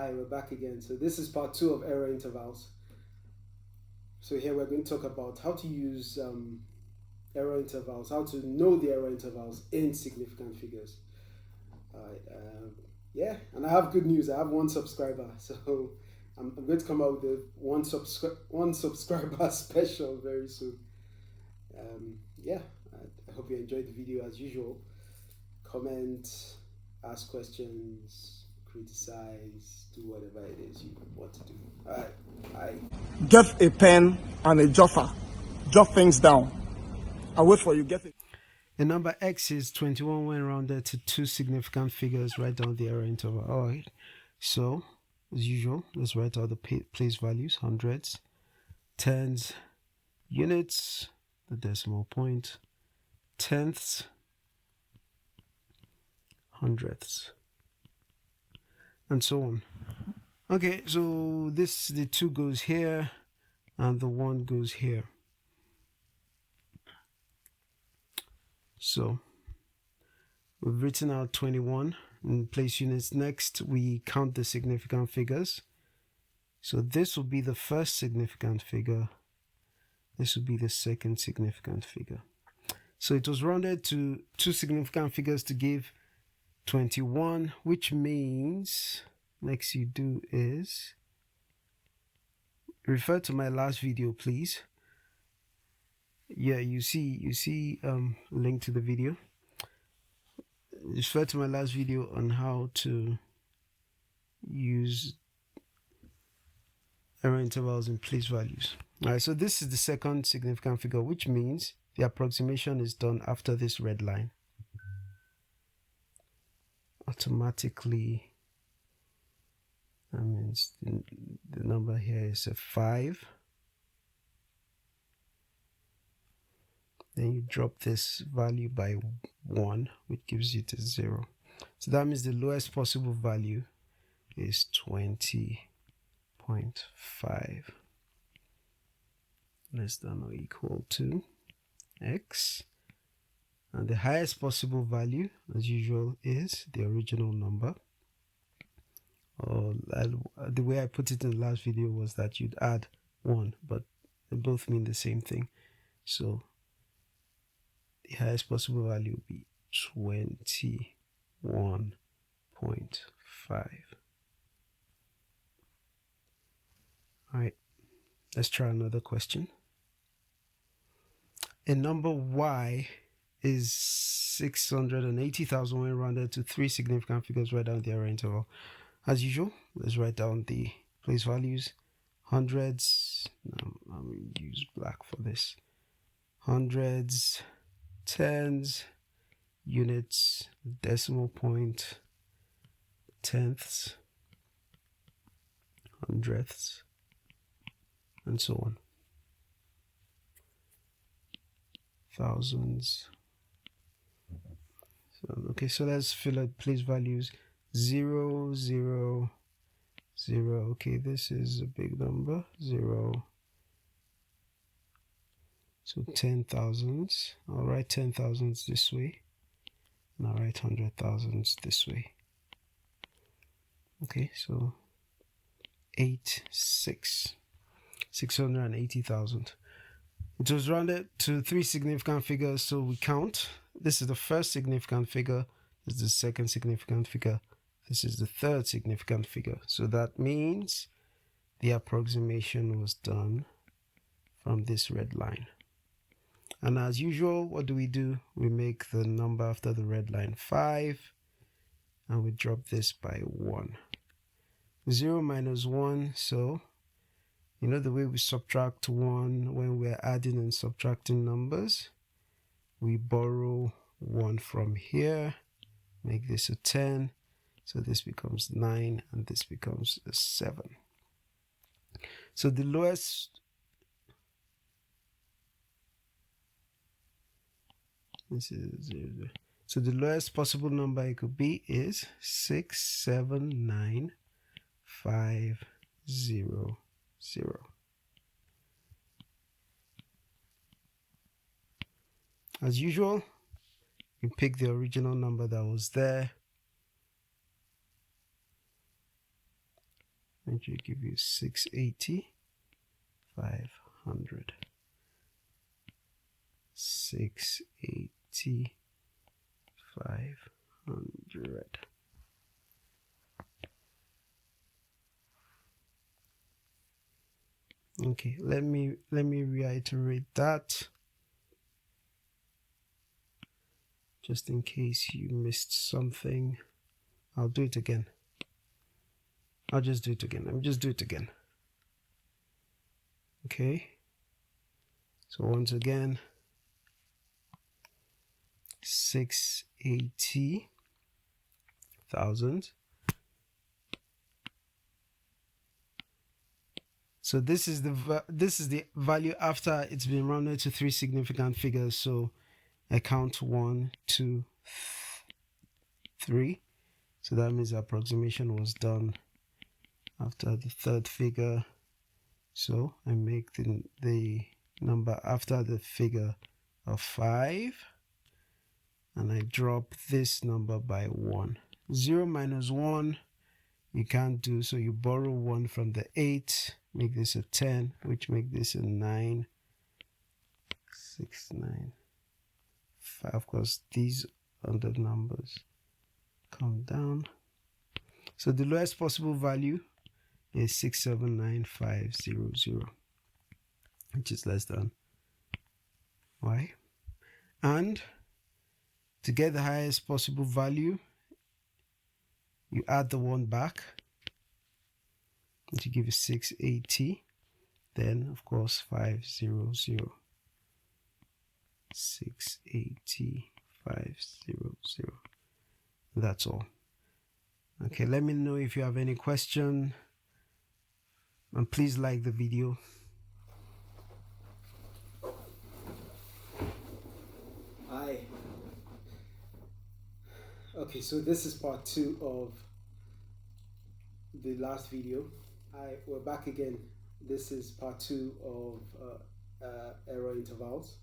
Hi, we're back again. So this is part two of error intervals. So here we're going to talk about how to use error intervals, how to know the error intervals in significant figures. Alright, yeah, and I have good news. I have one subscriber, so I'm going to come out with a one subscriber special very soon. Yeah, I hope you enjoyed the video as usual. Comment, ask questions, criticize, do whatever it is you want to do. All right, bye. Get a pen and a jotter. Jot things down. I'll wait for you. Get it. The number x is 21 when rounded to two significant figures. Write down the error interval. All right. So, as usual, let's write out the place values: hundreds, tens, units, the decimal point, tenths, hundredths, and so on. Okay, so the 2 goes here, and the 1 goes here. So we've written out 21 in place units. Next, we count the significant figures. So this will be the first significant figure. This will be the second significant figure. So it was rounded to two significant figures to give 21, which means next you do is refer to my last video, please. Yeah, you see link to the video. Refer to my last video on how to use error intervals in place values. All right, so this is the second significant figure, which means the approximation is done after this red line. Automatically, that means the number here is a 5. Then you drop this value by 1, which gives you to 0. So that means the lowest possible value is 20.5 less than or equal to x. And the highest possible value, as usual, is the original number. Or the way I put it in the last video was that you'd add 1, but they both mean the same thing. So the highest possible value would be 21.5. All right, let's try another question. A number y is 680,000 when rounded to three significant figures. Write down the error interval. As usual, let's write down the place values. Hundreds, I'm going to use black for this. Hundreds, tens, units, decimal point, tenths, hundredths, and so on. Thousands. So let's fill out place values. 0, 0, 0. Okay, this is a big number. 0. So 10,000s. I'll write 10,000s this way. And I'll write 100,000s this way. Okay, so 680,000. It was rounded to three significant figures, so we count. This is the first significant figure. This is the second significant figure. This is the third significant figure. So that means the approximation was done from this red line. And as usual, what do? We make the number after the red line 5, and we drop this by 1. 0 minus 1, so you know the way we subtract 1 when we're adding and subtracting numbers? We borrow 1 from here, make this a 10, so this becomes 9, and this becomes a 7. So the lowest, so the lowest possible number it could be is 679,500. As usual, you pick the original number that was there which will give you 680, 500. 680, 500. Okay, let me reiterate that just in case you missed something. I'll do it again. I'll just do it again. Let me just do it again. Okay, so once again, 680,000. So this is the value after it's been rounded to 3 significant figures. So I count 1, 2, 3. So that means the approximation was done after the third figure. So I make the number after the figure of 5, and I drop this number by 1. 0 minus 1 you can't do, so you borrow 1 from the 8, make this a 10, which make this a 9, 6, 9, 5. Of course, these other numbers come down. So the lowest possible value is 679,500, which is less than y. And to get the highest possible value, you add the 1 back, which will give you 680. Then, of course, 500. 680, 500. That's all. Okay, let me know if you have any question, and please like the video. Hi. Okay, so this is part 2 of the last video. We're back again. This is part 2 of error intervals.